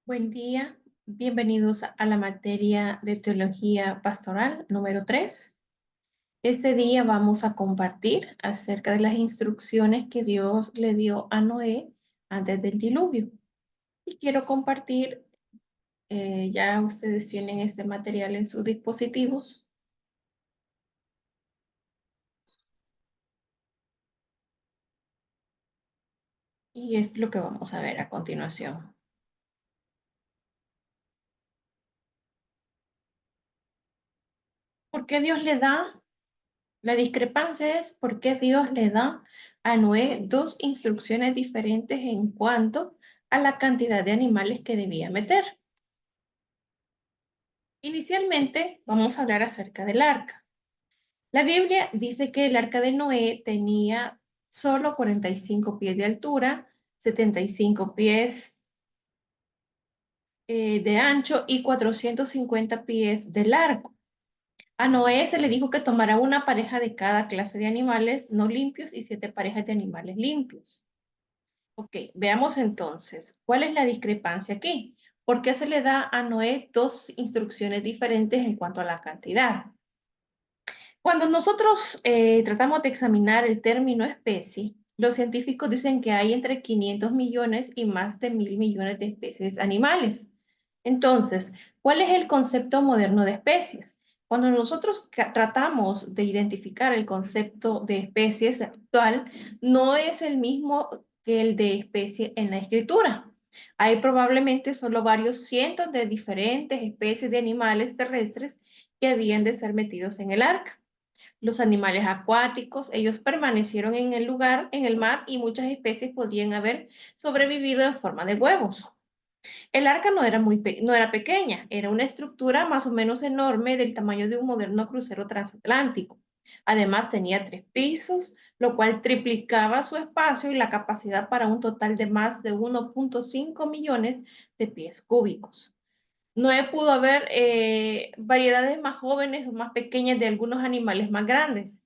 Buen día, bienvenidos a la materia de Teología Pastoral número 3. Este día vamos a compartir acerca de las instrucciones que Dios le dio a Noé antes del diluvio. Y quiero compartir, ya ustedes tienen este material en sus dispositivos. Y es lo que vamos a ver a continuación. ¿Por qué Dios le da? La discrepancia es por qué Dios le da a Noé dos instrucciones diferentes en cuanto a la cantidad de animales que debía meter. Inicialmente, vamos a hablar acerca del arca. La Biblia dice que el arca de Noé tenía solo 45 pies de altura, 75 pies de ancho y 450 pies de largo. A Noé se le dijo que tomara una pareja de cada clase de animales no limpios y 7 parejas de animales limpios. Ok, veamos entonces, ¿cuál es la discrepancia aquí? ¿Por qué se le da a Noé dos instrucciones diferentes en cuanto a la cantidad? Cuando nosotros tratamos de examinar el término especie, los científicos dicen que hay entre 500 millones y más de 1.000 millones de especies animales. Entonces, ¿cuál es el concepto moderno de especies? Cuando nosotros tratamos de identificar el concepto de especies actual, no es el mismo que el de especie en la escritura. Hay probablemente solo varios cientos de diferentes especies de animales terrestres que habían de ser metidos en el arca. Los animales acuáticos, ellos permanecieron en el lugar, en el mar, y muchas especies podrían haber sobrevivido en forma de huevos. El arca no era pequeña, era una estructura más o menos enorme del tamaño de un moderno crucero transatlántico. Además tenía 3 pisos, lo cual triplicaba su espacio y la capacidad para un total de más de 1,5 millones de pies cúbicos. Noé pudo haber variedades más jóvenes o más pequeñas de algunos animales más grandes.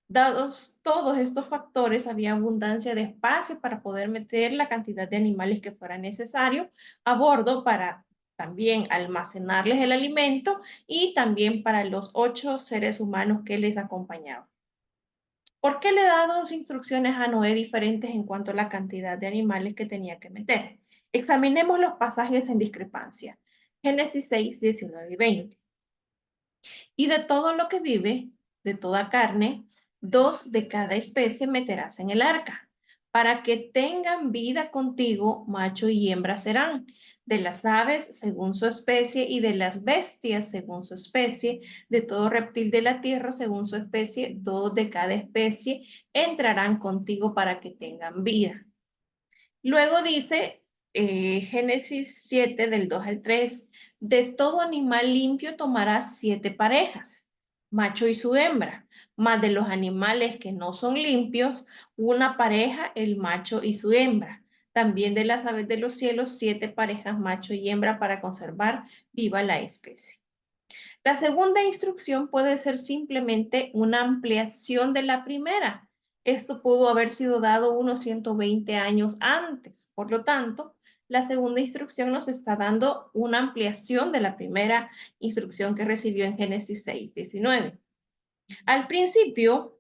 Dados todos estos factores, había abundancia de espacio para poder meter la cantidad de animales que fuera necesario a bordo para también almacenarles el alimento y también para los 8 seres humanos que les acompañaban. ¿Por qué le da dos instrucciones a Noé diferentes en cuanto a la cantidad de animales que tenía que meter? Examinemos los pasajes en discrepancia. Génesis 6, 19 y 20. Y de todo lo que vive, de toda carne, 2 de cada especie meterás en el arca, para que tengan vida contigo, macho y hembra serán, de las aves según su especie y de las bestias según su especie, de todo reptil de la tierra según su especie, 2 de cada especie entrarán contigo para que tengan vida. Luego dice Génesis 7 del 2 al 3, de todo animal limpio tomarás 7 parejas, macho y su hembra, más de los animales que no son limpios, una pareja, el macho y su hembra. También de las aves de los cielos, 7 parejas, macho y hembra, para conservar viva la especie. La segunda instrucción puede ser simplemente una ampliación de la primera. Esto pudo haber sido dado unos 120 años antes. Por lo tanto, la segunda instrucción nos está dando una ampliación de la primera instrucción que recibió en Génesis 6, 19. Al principio,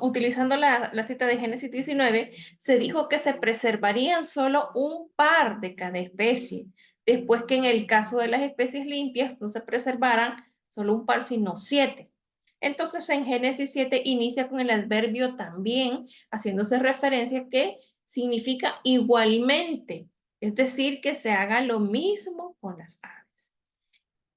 utilizando la cita de Génesis 19, se dijo que se preservarían solo un par de cada especie, después que en el caso de las especies limpias no se preservaran solo un par, sino 7. Entonces en Génesis 7 inicia con el adverbio también, haciéndose referencia que significa igualmente, es decir, que se haga lo mismo con las aves.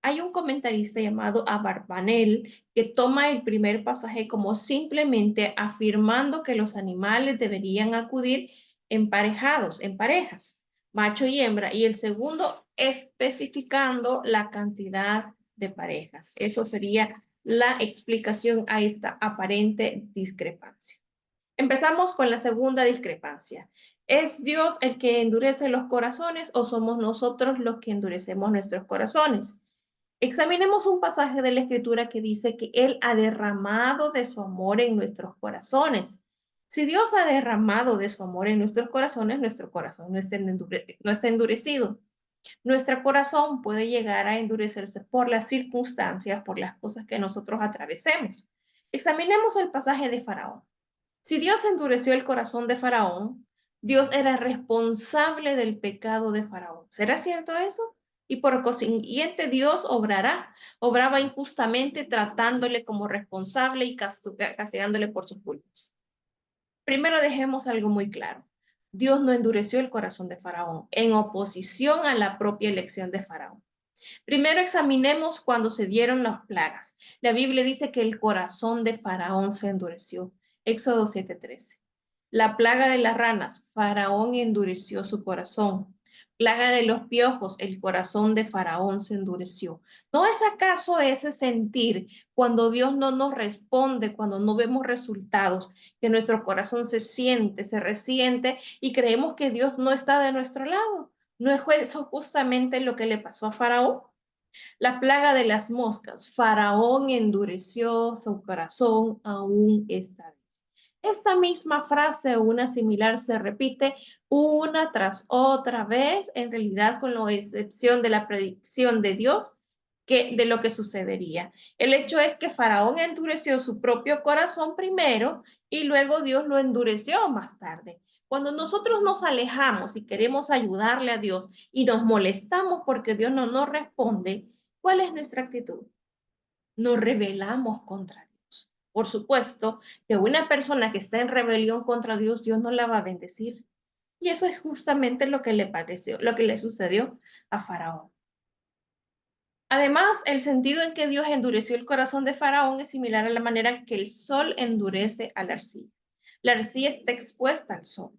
Hay un comentarista llamado Abarbanel que toma el primer pasaje como simplemente afirmando que los animales deberían acudir emparejados, en parejas, macho y hembra, y el segundo especificando la cantidad de parejas. Eso sería la explicación a esta aparente discrepancia. Empezamos con la segunda discrepancia. ¿Es Dios el que endurece los corazones o somos nosotros los que endurecemos nuestros corazones? Examinemos un pasaje de la Escritura que dice que Él ha derramado de su amor en nuestros corazones. Si Dios ha derramado de su amor en nuestros corazones, nuestro corazón no está endurecido. Nuestro corazón puede llegar a endurecerse por las circunstancias, por las cosas que nosotros atravesemos. Examinemos el pasaje de Faraón. Si Dios endureció el corazón de Faraón, Dios era responsable del pecado de Faraón. ¿Será cierto eso? Y por consiguiente Dios obraba injustamente tratándole como responsable y castigándole por sus culpas. Primero dejemos algo muy claro. Dios no endureció el corazón de Faraón en oposición a la propia elección de Faraón. Primero examinemos cuando se dieron las plagas. La Biblia dice que el corazón de Faraón se endureció. Éxodo 7:13. La plaga de las ranas, Faraón endureció su corazón. Plaga de los piojos, el corazón de Faraón se endureció. ¿No es acaso ese sentir cuando Dios no nos responde, cuando no vemos resultados, que nuestro corazón se siente, se resiente y creemos que Dios no está de nuestro lado? ¿No es eso justamente lo que le pasó a Faraón? La plaga de las moscas. Faraón endureció su corazón aún esta vez. Esta misma frase o una similar se repite una tras otra vez, en realidad con la excepción de la predicción de Dios de lo que sucedería. El hecho es que Faraón endureció su propio corazón primero y luego Dios lo endureció más tarde. Cuando nosotros nos alejamos y queremos ayudarle a Dios y nos molestamos porque Dios no nos responde, ¿cuál es nuestra actitud? Nos rebelamos contra Dios. Por supuesto que una persona que está en rebelión contra Dios, Dios no la va a bendecir. Y eso es justamente lo que le pareció, lo que le sucedió a Faraón. Además, el sentido en que Dios endureció el corazón de Faraón es similar a la manera en que el sol endurece a la arcilla. La arcilla está expuesta al sol.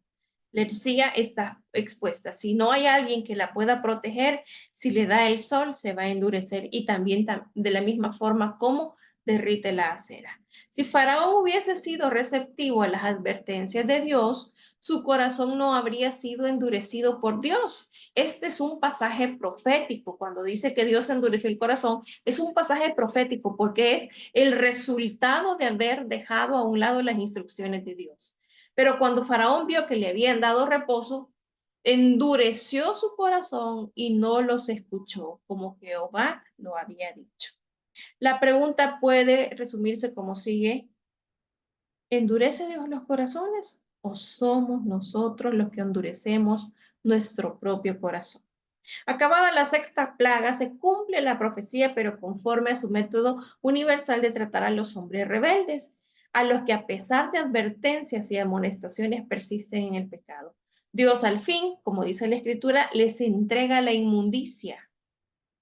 La arcilla está expuesta. Si no hay alguien que la pueda proteger, si le da el sol, se va a endurecer y también de la misma forma como derrite la acera. Si Faraón hubiese sido receptivo a las advertencias de Dios, su corazón no habría sido endurecido por Dios. Este es un pasaje profético. Cuando dice que Dios endureció el corazón, es un pasaje profético porque es el resultado de haber dejado a un lado las instrucciones de Dios. Pero cuando Faraón vio que le habían dado reposo, endureció su corazón y no los escuchó, como Jehová lo había dicho. La pregunta puede resumirse como sigue: ¿endurece Dios los corazones o somos nosotros los que endurecemos nuestro propio corazón? Acabada la sexta plaga, se cumple la profecía, pero conforme a su método universal de tratar a los hombres rebeldes, a los que a pesar de advertencias y amonestaciones persisten en el pecado. Dios al fin, como dice la Escritura, les entrega la inmundicia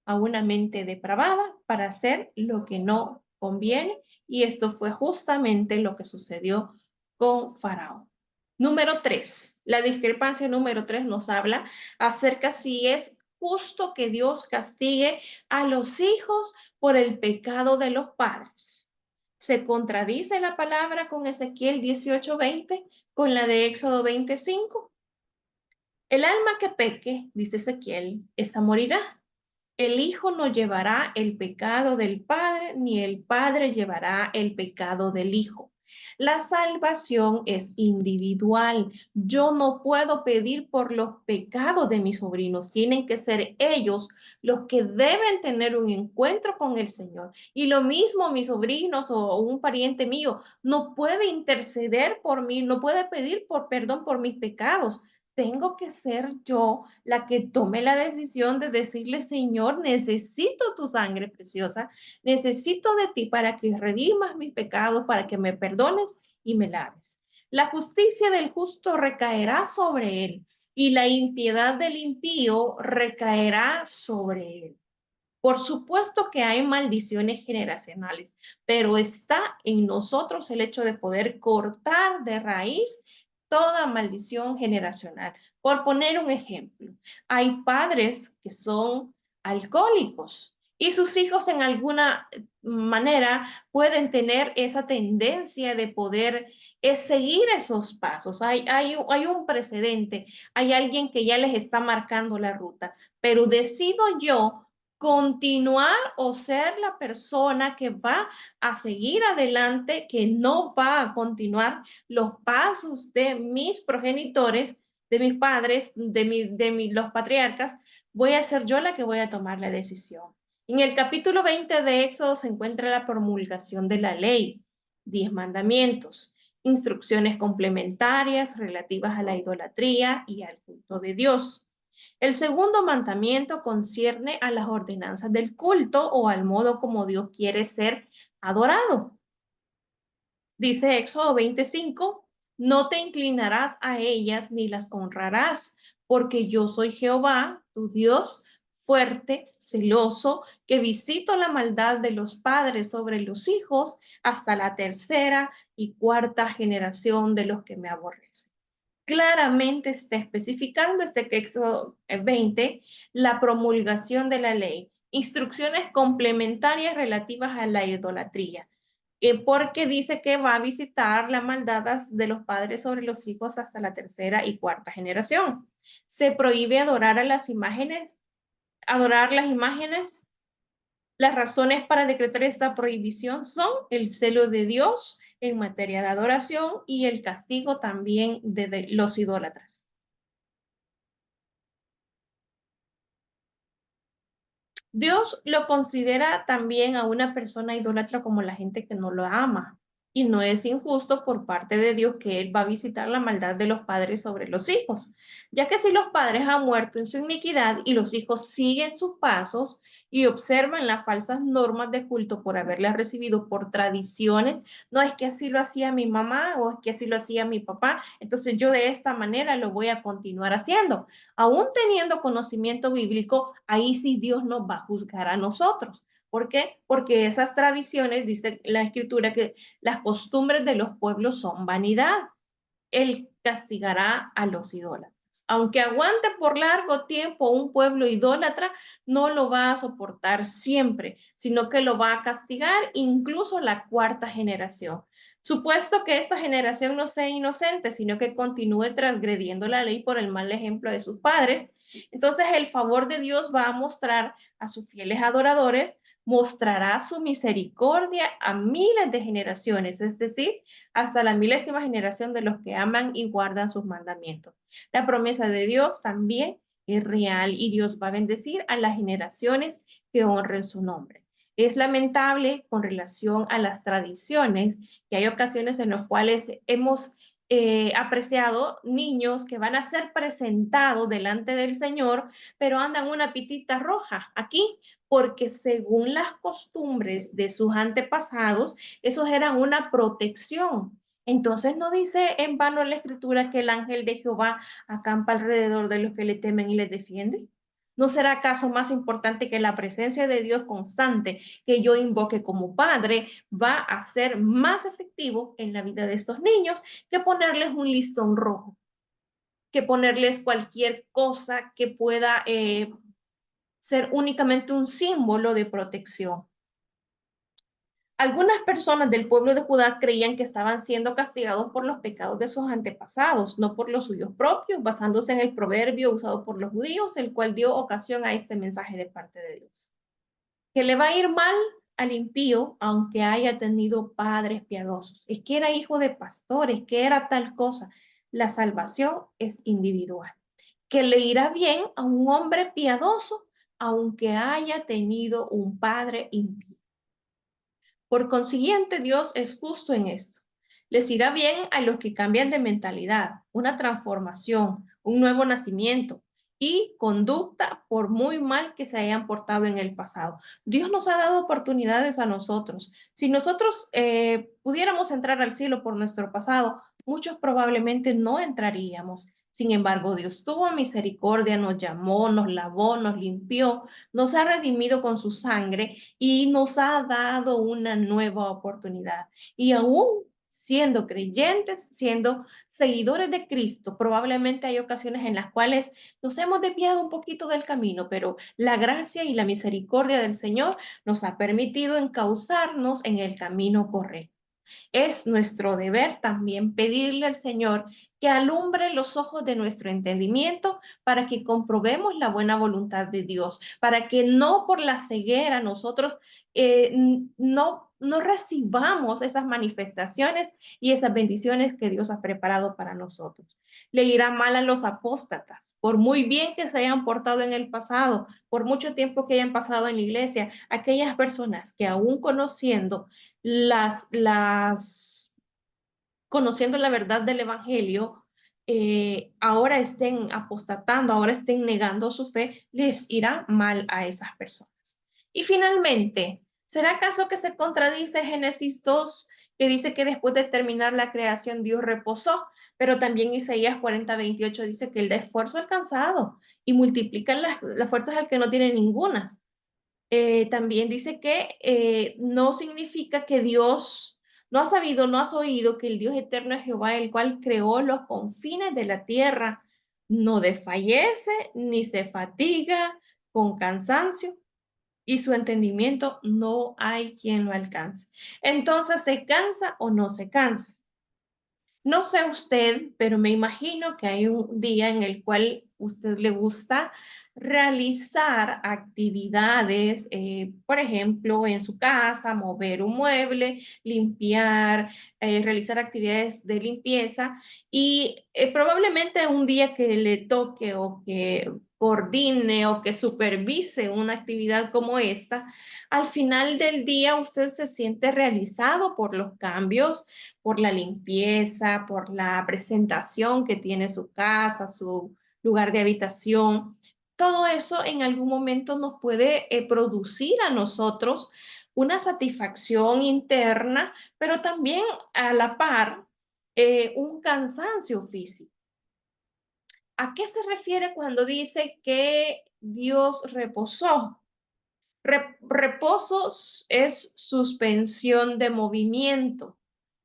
a una mente depravada para hacer lo que no conviene, y esto fue justamente lo que sucedió con Faraón. Número 3, la discrepancia número 3 nos habla acerca si es justo que Dios castigue a los hijos por el pecado de los padres. ¿Se contradice la palabra con Ezequiel 18:20, con la de Éxodo 25? El alma que peque, dice Ezequiel, esa morirá. El hijo no llevará el pecado del padre, ni el padre llevará el pecado del hijo. La salvación es individual. Yo no puedo pedir por los pecados de mis sobrinos. Tienen que ser ellos los que deben tener un encuentro con el Señor. Y lo mismo mis sobrinos o un pariente mío no puede interceder por mí, no puede pedir por perdón por mis pecados. Tengo que ser yo la que tome la decisión de decirle: Señor, necesito tu sangre preciosa, necesito de ti para que redimas mis pecados, para que me perdones y me laves. La justicia del justo recaerá sobre él y la impiedad del impío recaerá sobre él. Por supuesto que hay maldiciones generacionales, pero está en nosotros el hecho de poder cortar de raíz toda maldición generacional. Por poner un ejemplo, hay padres que son alcohólicos y sus hijos en alguna manera pueden tener esa tendencia de poder seguir esos pasos. Hay un precedente, hay alguien que ya les está marcando la ruta, pero decido yo continuar o ser la persona que va a seguir adelante, que no va a continuar los pasos de mis progenitores, de mis padres, los patriarcas, voy a ser yo la que voy a tomar la decisión. En el capítulo 20 de Éxodo se encuentra la promulgación de la ley, 10 mandamientos, instrucciones complementarias relativas a la idolatría y al culto de Dios. El segundo mandamiento concierne a las ordenanzas del culto o al modo como Dios quiere ser adorado. Dice Éxodo 25, no te inclinarás a ellas ni las honrarás, porque yo soy Jehová, tu Dios, fuerte, celoso, que visito la maldad de los padres sobre los hijos hasta la tercera y cuarta generación de los que me aborrecen. Claramente está especificando este Éxodo 20 la promulgación de la ley, instrucciones complementarias relativas a la idolatría, porque dice que va a visitar la maldad de los padres sobre los hijos hasta la tercera y cuarta generación. Se prohíbe adorar las imágenes. Las razones para decretar esta prohibición son el celo de Dios en materia de adoración y el castigo también de los idólatras. Dios lo considera también a una persona idólatra como la gente que no lo ama. Y no es injusto por parte de Dios que Él va a visitar la maldad de los padres sobre los hijos, ya que si los padres han muerto en su iniquidad y los hijos siguen sus pasos y observan las falsas normas de culto por haberlas recibido por tradiciones, no es que así lo hacía mi mamá o es que así lo hacía mi papá, entonces yo de esta manera lo voy a continuar haciendo. Aún teniendo conocimiento bíblico, ahí sí Dios nos va a juzgar a nosotros. ¿Por qué? Porque esas tradiciones, dice la escritura, que las costumbres de los pueblos son vanidad. Él castigará a los idólatras. Aunque aguante por largo tiempo un pueblo idólatra, no lo va a soportar siempre, sino que lo va a castigar incluso la cuarta generación. Supuesto que esta generación no sea inocente, sino que continúe transgrediendo la ley por el mal ejemplo de sus padres, entonces el favor de Dios va a mostrar a sus fieles adoradores, mostrará su misericordia a miles de generaciones, es decir, hasta la milésima generación de los que aman y guardan sus mandamientos. La promesa de Dios también es real y Dios va a bendecir a las generaciones que honren su nombre. Es lamentable con relación a las tradiciones que hay ocasiones en las cuales hemos apreciado niños que van a ser presentados delante del Señor, pero andan una pitita roja aquí, porque según las costumbres de sus antepasados, esos eran una protección. Entonces no dice en vano en la escritura que el ángel de Jehová acampa alrededor de los que le temen y les defiende. ¿No será acaso más importante que la presencia de Dios constante que yo invoque como padre va a ser más efectivo en la vida de estos niños que ponerles un listón rojo, que ponerles cualquier cosa que pueda ser únicamente un símbolo de protección? Algunas personas del pueblo de Judá creían que estaban siendo castigados por los pecados de sus antepasados, no por los suyos propios, basándose en el proverbio usado por los judíos, el cual dio ocasión a este mensaje de parte de Dios. Que le va a ir mal al impío, aunque haya tenido padres piadosos. Es que era hijo de pastores, que era tal cosa. La salvación es individual. Que le irá bien a un hombre piadoso, aunque haya tenido un padre impío. Por consiguiente, Dios es justo en esto. Les irá bien a los que cambian de mentalidad, una transformación, un nuevo nacimiento y conducta por muy mal que se hayan portado en el pasado. Dios nos ha dado oportunidades a nosotros. Si nosotros pudiéramos entrar al cielo por nuestro pasado, muchos probablemente no entraríamos. Sin embargo, Dios tuvo misericordia, nos llamó, nos lavó, nos limpió, nos ha redimido con su sangre y nos ha dado una nueva oportunidad. Y aún siendo creyentes, siendo seguidores de Cristo, probablemente hay ocasiones en las cuales nos hemos desviado un poquito del camino, pero la gracia y la misericordia del Señor nos ha permitido encauzarnos en el camino correcto. Es nuestro deber también pedirle al Señor que alumbre los ojos de nuestro entendimiento para que comprobemos la buena voluntad de Dios, para que no por la ceguera nosotros no recibamos esas manifestaciones y esas bendiciones que Dios ha preparado para nosotros. Le irá mal a los apóstatas, por muy bien que se hayan portado en el pasado, por mucho tiempo que hayan pasado en la iglesia, aquellas personas que aún conociendo la verdad del Evangelio, ahora estén apostatando, ahora estén negando su fe, les irá mal a esas personas. Y finalmente, ¿será acaso que se contradice Génesis 2, que dice que después de terminar la creación Dios reposó? Pero también Isaías 40:28 dice que él da esfuerzo al cansado y multiplica las fuerzas al que no tiene ninguna. También dice que no significa que Dios no ha sabido, no has oído que el Dios eterno es Jehová, el cual creó los confines de la tierra, no desfallece ni se fatiga con cansancio y su entendimiento no hay quien lo alcance. Entonces, ¿se cansa o no se cansa? No sé usted, pero me imagino que hay un día en el cual usted le gusta realizar actividades, por ejemplo, en su casa, mover un mueble, limpiar, realizar actividades de limpieza y probablemente un día que le toque o que coordine o que supervise una actividad como esta, al final del día usted se siente realizado por los cambios, por la limpieza, por la presentación que tiene su casa, su lugar de habitación. Todo eso en algún momento nos puede producir a nosotros una satisfacción interna, pero también a la par un cansancio físico. ¿A qué se refiere cuando dice que Dios reposó? Reposo es suspensión de movimiento,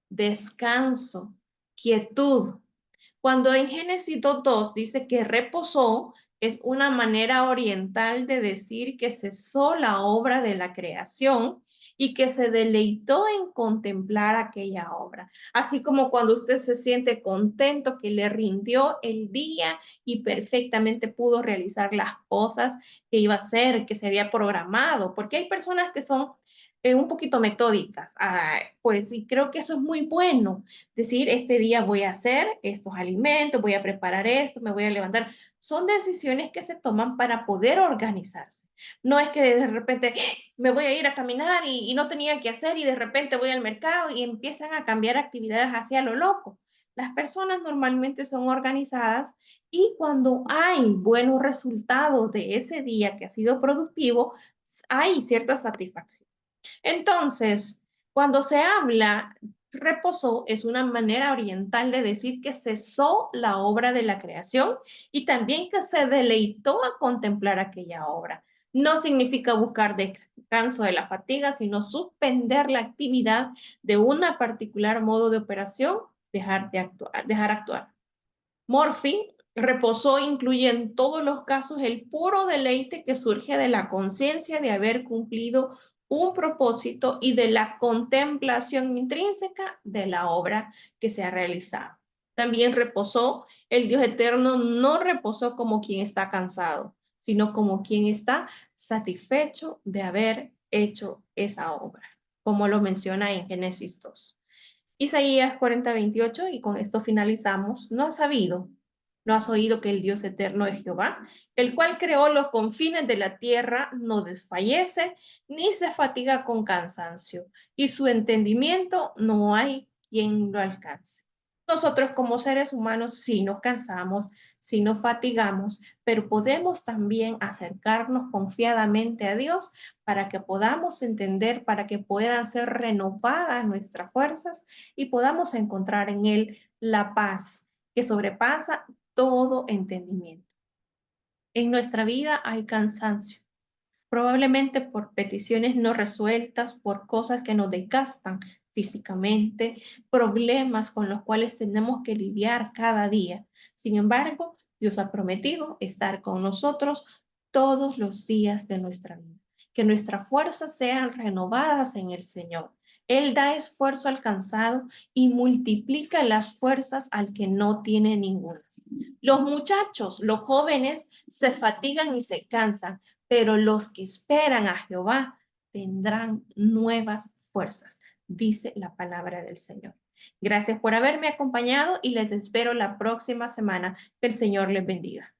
descanso, quietud. Cuando en Génesis 2:2 dice que reposó, es una manera oriental de decir que cesó la obra de la creación y que se deleitó en contemplar aquella obra. Así como cuando usted se siente contento que le rindió el día y perfectamente pudo realizar las cosas que iba a hacer, que se había programado, porque hay personas que son un poquito metódicas. Pues sí, creo que eso es muy bueno. Decir, este día voy a hacer estos alimentos, voy a preparar esto, me voy a levantar. Son decisiones que se toman para poder organizarse. No es que de repente me voy a ir a caminar y no tenía que hacer y de repente voy al mercado y empiezan a cambiar actividades hacia lo loco. Las personas normalmente son organizadas y cuando hay buenos resultados de ese día que ha sido productivo, hay cierta satisfacción. Entonces, cuando se habla reposó, es una manera oriental de decir que cesó la obra de la creación y también que se deleitó a contemplar aquella obra. No significa buscar descanso de la fatiga, sino suspender la actividad de un particular modo de operación, dejar actuar. Morphy reposó incluye en todos los casos el puro deleite que surge de la conciencia de haber cumplido un propósito y de la contemplación intrínseca de la obra que se ha realizado. También reposó, el Dios eterno no reposó como quien está cansado, sino como quien está satisfecho de haber hecho esa obra, como lo menciona en Génesis 2. Isaías 40:28, y con esto finalizamos. ¿No has oído que el Dios eterno es Jehová, el cual creó los confines de la tierra, no desfallece, ni se fatiga con cansancio, y su entendimiento no hay quien lo alcance? Nosotros como seres humanos sí nos cansamos, sí nos fatigamos, pero podemos también acercarnos confiadamente a Dios para que podamos entender, para que puedan ser renovadas nuestras fuerzas y podamos encontrar en Él la paz que sobrepasa todo entendimiento. En nuestra vida hay cansancio, probablemente por peticiones no resueltas, por cosas que nos desgastan físicamente, problemas con los cuales tenemos que lidiar cada día. Sin embargo, Dios ha prometido estar con nosotros todos los días de nuestra vida. Que nuestras fuerzas sean renovadas en el Señor, Él da esfuerzo al cansado y multiplica las fuerzas al que no tiene ninguna. Los muchachos, los jóvenes, se fatigan y se cansan, pero los que esperan a Jehová tendrán nuevas fuerzas, dice la palabra del Señor. Gracias por haberme acompañado y les espero la próxima semana. Que el Señor les bendiga.